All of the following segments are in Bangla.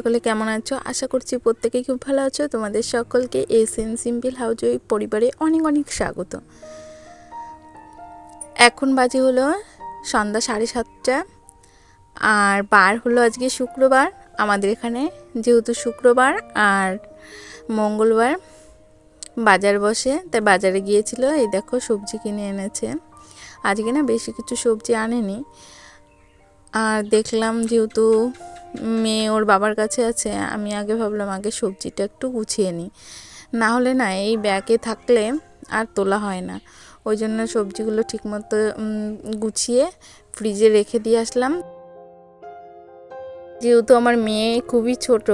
সকলে কেমন আছো? আশা করছি প্রত্যেকেই খুব ভালো আছো। তোমাদের সকলকে এসএন সিম্পল হাউসওয়াইফ পরিবারে অনেক অনেক স্বাগত। এখন বাজে হলো সন্ধ্যা 7:30 আর বার হলো আজকে শুক্রবার। আমাদের এখানে যেহেতু শুক্রবার আর মঙ্গলবার বাজার বসে, তাই বাজারে গিয়েছিল। এই দেখো সবজি কিনে এনেছে। আজকে না বেশি কিছু সবজি আনেনি। আর দেখলাম যেহেতু মেয়ে ওর বাবার কাছে আছে, আমি আগে ভাবলাম আগে সবজিটা একটু গুছিয়ে নিই, না হলে না এই ব্যাগে থাকলে আর তোলা হয় না। ওই জন্য সবজিগুলো ঠিকমতো গুছিয়ে ফ্রিজে রেখে দিয়ে আসলাম। যেহেতু আমার মেয়ে খুবই ছোট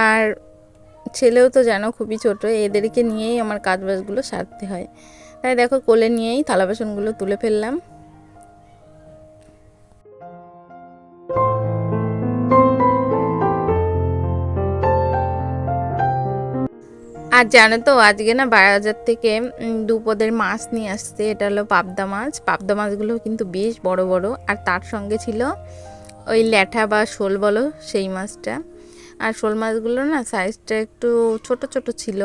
আর ছেলেও তো জানো খুবই ছোট, এদেরকে নিয়েই আমার কাজবাজগুলো সারতে হয়। তাই দেখো কোলে নিয়েই থালা বাসনগুলো তুলে ফেললাম। আর জানো তো আজকে না বাজার থেকে দুপদের মাছ নিয়ে আসছে। এটা হলো পাবদা মাছ। পাবদা মাছগুলো কিন্তু বেশ বড় বড়, আর তার সঙ্গে ছিল ওই ল্যাঠা বা শোল বলো সেই মাছটা। আর শোল মাছগুলো না সাইজটা একটু ছোট ছোট ছিল।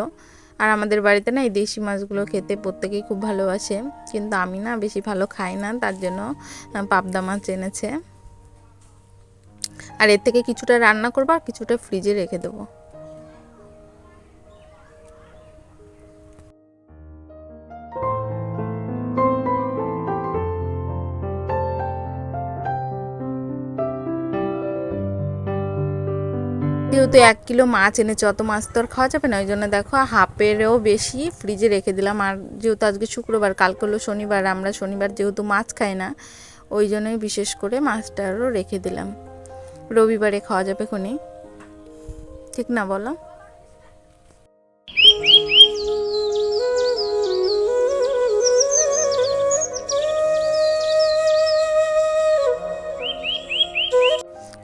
আর আমাদের বাড়িতে না এই দেশি মাছগুলো খেতে প্রত্যেকেই খুব ভালোবাসে, কিন্তু আমি না বেশি ভালো খাই না, তার জন্য পাবদা মাছ এনেছে। আর এর থেকে কিছুটা রান্না করবো আর কিছুটা ফ্রিজে রেখে দেবো। যেহেতু 1 কিলো মাছ এনেছে, অত মাছ তো আর খাওয়া যাবে না, ওই জন্য দেখো হাফেরও বেশি ফ্রিজে রেখে দিলাম। আর যেহেতু আজকে শুক্রবার, কালকে হলো শনিবার, আমরা শনিবার যেহেতু মাছ খাই না, ওই জন্যই বিশেষ করে মাছটারও রেখে দিলাম। রবিবারে খাওয়া যাবে খুনি, ঠিক না বলো?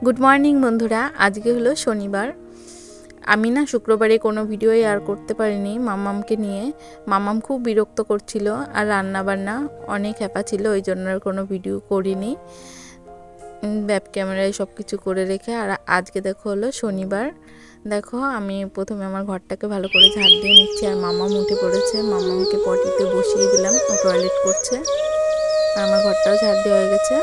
গুড মর্নিং বন্ধুরা, আজকে হলো শনিবার। আমি না শুক্রবারে কোনো ভিডিওই আর করতে পারিনি মাম্মামকে নিয়ে। মাম্মাম খুব বিরক্ত করছিল আর রান্না বান্না অনেক হ্যাপা ছিল, ওই জন্য আর কোনো ভিডিও করিনি। ব্যাক ক্যামেরায় সব কিছু করে রেখে। আর আজকে দেখো হলো শনিবার। দেখো আমি প্রথমে আমার ঘরটাকে ভালো করে ঝাড় দিয়ে নিচ্ছি। আর মাম্মাম উঠে পড়েছে, মাম্মামকে পটিতে বসিয়ে দিলাম, ও টয়লেট করছে। আর আমার ঘরটাও ঝাড় দেওয়া হয়ে গেছে।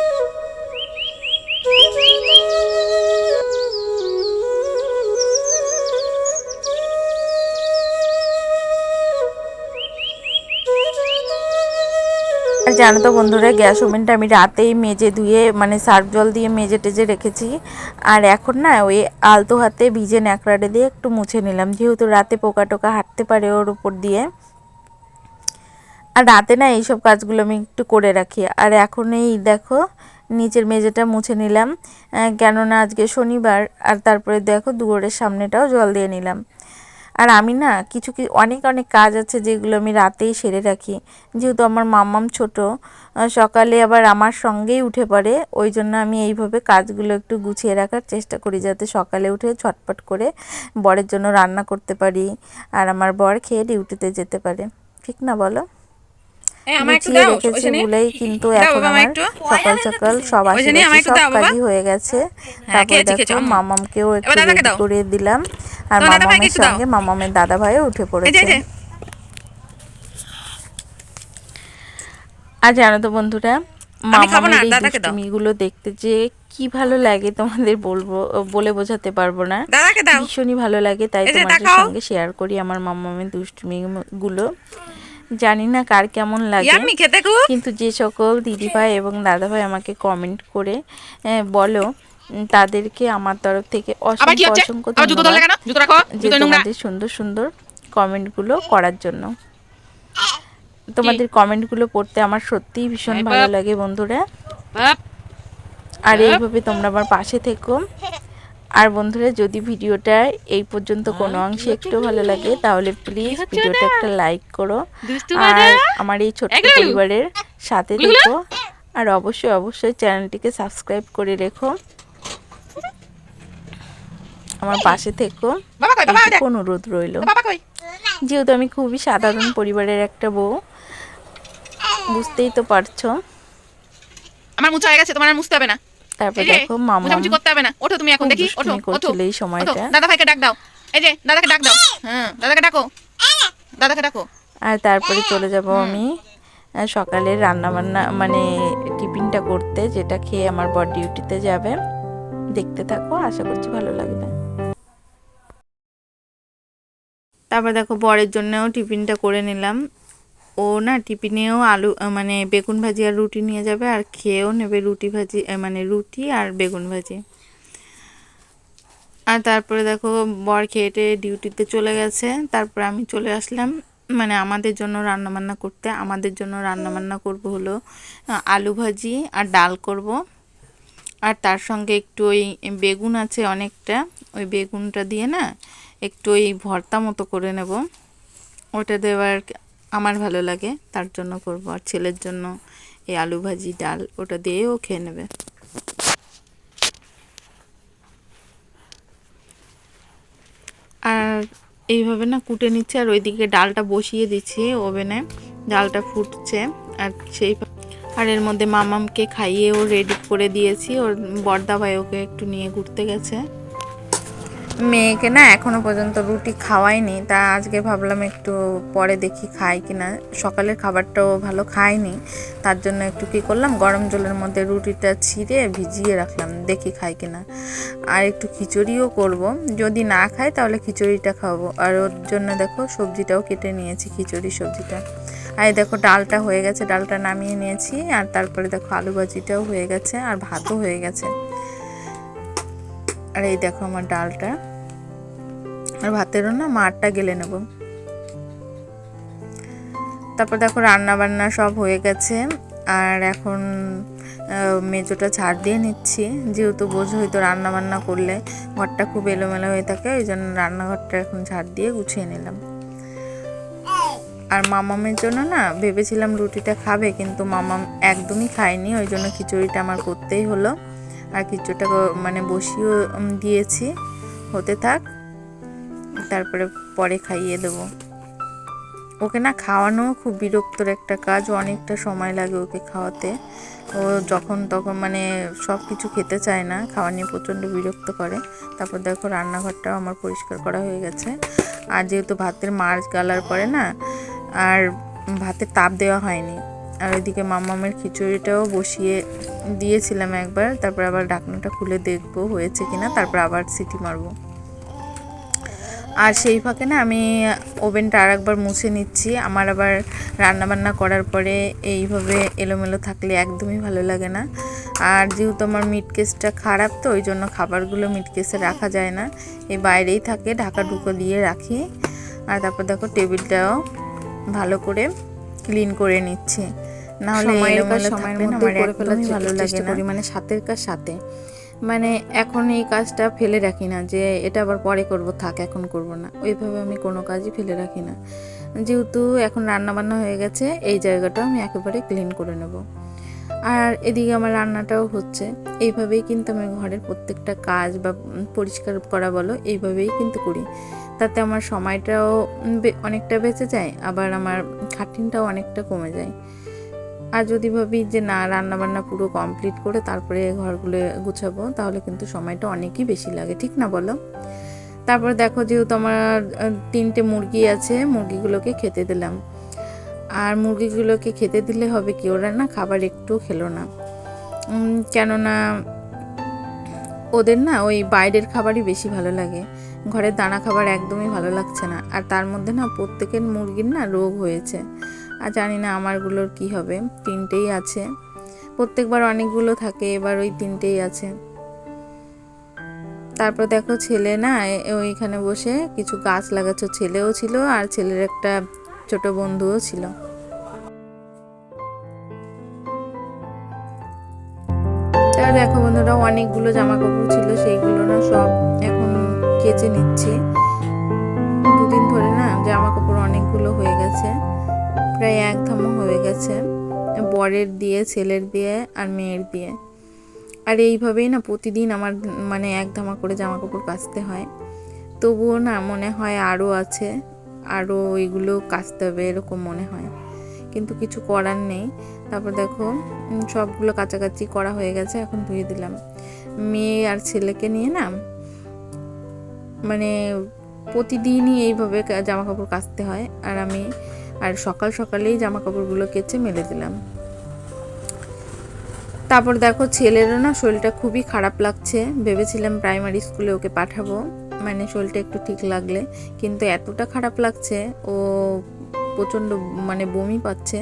আর জানো তো বন্ধুরা, গ্যাস ওভেনটা আমি রাতেই মেজে ধুয়ে মানে সার্ফ জল দিয়ে মেজে টেজে রেখেছি। আর এখন না ওই আলতো হাতে ভিজে ন্যাকড়াটা দিয়ে একটু মুছে নিলাম, যেহেতু রাতে পোকা টোকা হাঁটতে পারে ওর উপর দিয়ে। আর রাতে না এইসব কাজগুলো আমি একটু করে রাখি। আর এখন এই দেখো নিচের মেঝেটা মুছে নিলাম, কেননা আজকে শনিবার। আর তারপরে দেখো দুয়ারের সামনেটাও জল দিয়ে নিলাম। আর আমি না কিছু অনেক অনেক কাজ আছে যেগুলো আমি রাতেই সেরে রাখি, যেহেতু আমার মাম্মাম ছোট, সকালে আবার আমার সঙ্গেই উঠে পড়ে। ওই জন্য আমি এইভাবে কাজগুলো একটু গুছিয়ে রাখার চেষ্টা করি, যাতে সকালে উঠে ছটপট করে বরের জন্য রান্না করতে পারি আর আমার বর খেয়ে ডিউটিতে যেতে পারে, ঠিক না বলো? গুছিয়ে রেখেছি বলেই কিন্তু এখন আমার সকাল সকাল সব আশেপাশে সব কাজই হয়ে গেছে। তারপরে দেখো মামামকেও একটু রেডি করে দিলাম, আর মামামের সঙ্গে মামামের দাদা ভাইও উঠে পড়েছে। আর জানো তো বন্ধুরা, মামামের এই দুষ্টুমিগুলো দেখতে যে কি ভালো লাগে তোমাদের বলে বোঝাতে পারবো না, ভীষণই ভালো লাগে। তাই তোমাদের সঙ্গে শেয়ার করি আমার মামামের দুষ্টুমিগুলো। জানি না কার কেমন লাগে, কিন্তু যে সকল দিদিভাই এবং দাদাভাই আমাকে কমেন্ট করে বলো, তাদেরকে আমার তরফ থেকে অসংখ্য অসংখ্য ধন্যবাদ যে তোমাদের সুন্দর সুন্দর কমেন্টগুলো করার জন্য। তোমাদের কমেন্টগুলো পড়তে আমার সত্যিই ভীষণ ভালো লাগে বন্ধুরা। আর এইভাবে তোমরা আমার পাশে থেকো। আর বন্ধুরা, যদি ভিডিওটা এই পর্যন্ত কোনো অংশে একটু ভালো লাগে তাহলে প্লিজ ভিডিওটা একটা লাইক করো, আর আমার এই ছোট্ট পরিবারের সাথে থেকো। আর অবশ্যই অবশ্যই চ্যানেলটিকে সাবস্ক্রাইব করে রেখো, আমার পাশে থেকো, এইটুকু অনুরোধ রইল। যেহেতু আমি খুবই সাধারণ পরিবারের একটা বউ, বুঝতেই তো পারছো। আমার মুছা হয়ে গেছে, তোমার আর মুছতে হবে না। তারপর দেখো মামা মুছামুছি করতে হবে না, ওঠো তুমি এখন, দেখি ওঠো ওঠো এই সময়টা। দাদা ভাইকে ডাক দাও, এই যে দাদাকে ডাক দাও, হ্যাঁ দাদাকে ডাকো, দাদাকে ডাকো। আর তারপরে চলে যাব আমি সকালে রান্না বান্না মানে টিফিনটা করতে, যেটা খেয়ে আমার বর ডিউটিতে যাবে। দেখতে থাকো, আশা করছি ভালো লাগবে। তারপর দেখো বরের জন্যও টিফিনটা করে নিলাম। ও না টিফিনেও আলু মানে বেগুন ভাজি আর রুটি নিয়ে যাবে, আর খেয়েও নেবে রুটি ভাজি মানে রুটি আর বেগুন ভাজি। আর তারপরে দেখো বর খেয়ে ডিউটিতে চলে গেছে। তারপর আমি চলে আসলাম মানে আমাদের জন্য রান্নাবান্না করতে। আমাদের জন্য রান্নাবান্না করব হলো আলু ভাজি আর ডাল করব, আর তার সঙ্গে একটু ওই বেগুন আছে অনেকটা, ওই বেগুনটা দিয়ে না একটু ওই ভর্তা মতো করে নেব। ওটা দেওয়ার আমার ভালো লাগে, তার জন্য করব। আর ছেলের জন্য এই আলু ভাজি ডাল ওটা দিয়েও খেয়ে নেবে। আর এইভাবে না কুটে নিচ্ছে, আর ওইদিকে ডালটা বসিয়ে দিচ্ছি ওভেনে, ডালটা ফুটছে। আর আর এর মধ্যে মামামকে খাইয়েও রেডি করে দিয়েছি। ওর বড়দা ভাই ওকে একটু নিয়ে ঘুরতে গেছে। মেয়েকে না এখনো পর্যন্ত রুটি খাওয়াইনি, তা আজকে ভাবলাম একটু পরে দেখি খাই কিনা। সকালের খাবারটাও ভালো খায়নি, তার জন্য একটু কী করলাম, গরম জলের মধ্যে রুটিটা ছিঁড়ে ভিজিয়ে রাখলাম, দেখি খাই কিনা। আর একটু খিচুড়িও করব, যদি না খাই তাহলে খিচুড়িটা খাবো। আর ওর জন্য দেখো সবজিটাও কেটে নিয়েছি, খিচুড়ি সবজিটা। আর দেখো ডালটা হয়ে গেছে, ডালটা নামিয়ে নিয়েছি। আর তারপরে দেখো আলু ভাজিটাও হয়ে গেছে, আর ভাতও হয়ে গেছে। আর এই দেখো আমার ডালটা, আর ভাতেরও না মারটা গেলে নেব। তারপর দেখো রান্না বান্না সব হয়ে গেছে। আর এখন মেজোটা ঝাড় দিয়ে নিচ্ছি, যেহেতু বোঝো হয়তো রান্না বান্না করলে ঘরটা খুব এলোমেলো হয়ে থাকে, ওই জন্য রান্নাঘরটা এখন ঝাড় দিয়ে গুছিয়ে নিলাম। আর মামামের জন্য না ভেবেছিলাম রুটিটা খাবে, কিন্তু মামাম একদমই খায়নি, ওই জন্য খিচুড়িটা আমার করতেই হলো। আর খিচুড়িটা মানে বসিয়েও দিয়েছি, হতে থাক, তারপরে পরে খাইয়ে দেবো। ওকে না খাওয়ানো খুব বিরক্তর একটা কাজ, অনেকটা সময় লাগে ওকে খাওয়াতে। ও যখন তখন মানে সব কিছু খেতে চায় না, খাওয়া নিয়ে প্রচণ্ড বিরক্ত করে। তারপর দেখো রান্নাঘরটাও আমার পরিষ্কার করা হয়ে গেছে। আর যেহেতু ভাতের মাড় গালার পরে না আর ভাতের তাপ দেওয়া হয়নি। আর ওইদিকে মামামের খিচুড়িটাও বসিয়ে দিয়েছিলাম একবার, তারপর আবার ঢাকনাটা খুলে দেখবো হয়েছে কিনা, তারপর আবার সিটি মারবো। আর সেই ফাঁকে না আমি ওভেনটা আর একবার মুছে নিচ্ছি। আমার আবার রান্নাবান্না করার পরে এইভাবে এলোমেলো থাকলে একদমই ভালো লাগে না। আর যেহেতু আমার মিট কেসটা খারাপ, তো ওই জন্য খাবারগুলো মিট কেসে রাখা যায় না, এই বাইরেই থাকে, ঢাকা ঢুকো দিয়ে রাখি। আর তারপর দেখো টেবিলটাও ভালো করে ক্লিন করে নিচ্ছি, নাহলে এলোমেলো থাকলে না আমার একদমই ভালো লাগে না। মানে সাথের কাজ সাথে, মানে এখন এই কাজটা ফেলে রাখি না যে এটা আবার পরে করব, থাক এখন করব না, ওইভাবে আমি কোনো কাজই ফেলে রাখি না। যেহেতু এখন রান্নাবান্না হয়ে গেছে, এই জায়গাটাও আমি একেবারে ক্লিন করে নেব। আর এদিকে আমার রান্নাটাও হচ্ছে, এইভাবেই কিন্তু আমি ঘরের প্রত্যেকটা কাজ বা পরিষ্কার করা বলো এইভাবেই কিন্তু করি। তাতে আমার সময়টাও অনেকটা বেঁচে যায়, আবার আমার খাটনিটাও অনেকটা কমে যায়। আর যদি ভাবি যে না রান্নাবান্না পুরো কমপ্লিট করে তারপরে ঘরগুলো গুছাবো, তাহলে কিন্তু সময়টা অনেকই বেশি লাগে, ঠিক না বলো? তারপর দেখো যেহেতু আমার 3টে মুরগি আছে, মুরগিগুলোকে খেতে দিলাম। আর মুরগিগুলোকে খেতে দিলে হবে কি, ওরা না খাবার একটু খেলো না, কেননা ওদের না ওই বাইরের খাবারই বেশি ভালো লাগে, ঘরের দানা খাবার একদমই ভালো লাগছে না। আর তার মধ্যে না প্রত্যেকের মুরগির না রোগ হয়েছে, আর জানি না আমারগুলোর কি হবে, 3টেই আছে, প্রত্যেকবার অনেকগুলো থাকে, এবার ওই 3টেই আছে। তারপর দেখো ছেলে না ওইখানে বসে কিছু গাছ লাগাচ্ছে, ছেলেও ছিল আর ছেলের একটা ছোট বন্ধুও ছিল। তা দেখো বন্ধুরা, অনেকগুলো জামা কাপড় ছিল, সেইগুলো না সব এখন কেচে নিচ্ছি। 2 দিন ধরে না জামা কাপড় অনেকগুলো হয়ে গেছে, প্রায় 1 ধামও হয়ে গেছে, বরের দিয়ে, ছেলের দিয়ে আর মেয়ের দিয়ে। আর এইভাবেই না প্রতিদিন আমার মানে 1 ধামা করে জামা কাপড় কাচতে হয়। তবুও না মনে হয় আরও আছে, আরও ওইগুলো কাচতে হবে এরকম মনে হয়, কিন্তু কিছু করার নেই। তারপর দেখো সবগুলো কাচাকাচি করা হয়ে গেছে, এখন ধুয়ে দিলাম। মেয়ে আর ছেলেকে নিয়ে না মানে প্রতিদিনই এইভাবে জামা কাপড় কাচতে হয়, আর সকাল সকালেই জামা কাপড়গুলো কেচে মেলে দিলাম। তারপর দেখো ছেলেরও না শরীরটা খুবই খারাপ লাগছে, ভেবেছিলাম প্রাইমারি স্কুলে ওকে পাঠাবো মানে শরীরটা একটু ঠিক লাগলে, কিন্তু এতটা খারাপ লাগছে, ও প্রচণ্ড মানে বমি পাচ্ছে।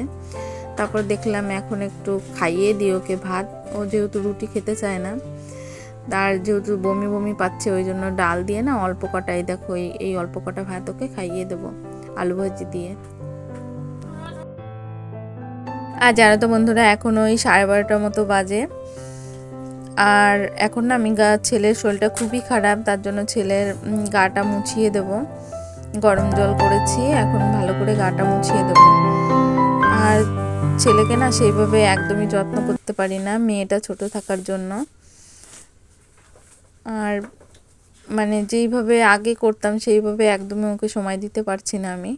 তারপর দেখলাম এখন একটু খাইয়ে দিই ওকে ভাত, ও যেহেতু রুটি খেতে চায় না, তার যেহেতু বমি বমি পাচ্ছে ওই জন্য ডাল দিয়ে না অল্প কটাই দেখো এই অল্প কটা ভাত ওকে খাইয়ে দেবো আলু ভাজি দিয়ে। আর জানো তো বন্ধুরা, এখন ওই 12:30 মতো বাজে, আর এখন না আমি ছেলের শরীরটা খুবই খারাপ, তার জন্য ছেলের গাটা মুছিয়ে দেব। গরম জল করেছি, এখন ভালো করে গাটা মুছিয়ে দেব। আর ছেলেকে না সেইভাবে একদমই যত্ন করতে পারি না, মেয়েটা ছোট থাকার জন্য। আর মানে যেইভাবে আগে করতাম সেইভাবে একদমই ওকে সময় দিতে পারছি না আমি।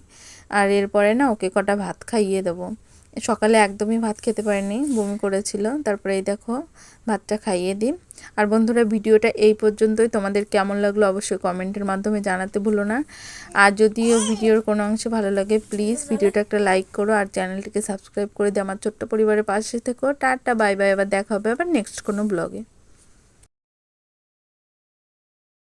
আর এরপরে না ওকে কটা ভাত খাইয়ে দেবো। সকালে একদমই ভাত খেতে পারেনি, বমি করেছিল, তারপরে এই দেখো ভাতটা খাইয়ে দিই। আর বন্ধুরা, ভিডিওটা এই পর্যন্তই। তোমাদের কেমন লাগলো অবশ্যই কমেন্টের মাধ্যমে জানাতে ভুলো না। আর যদিও ভিডিওর কোনো অংশ ভালো লাগে প্লিজ ভিডিওটা একটা লাইক করো, আর চ্যানেলটিকে সাবস্ক্রাইব করে দিয়ে আমার ছোট্ট পরিবারের পাশে থেকো। টাটা, বাই বাই, আবার দেখা হবে আবার নেক্সট কোনো ব্লগে।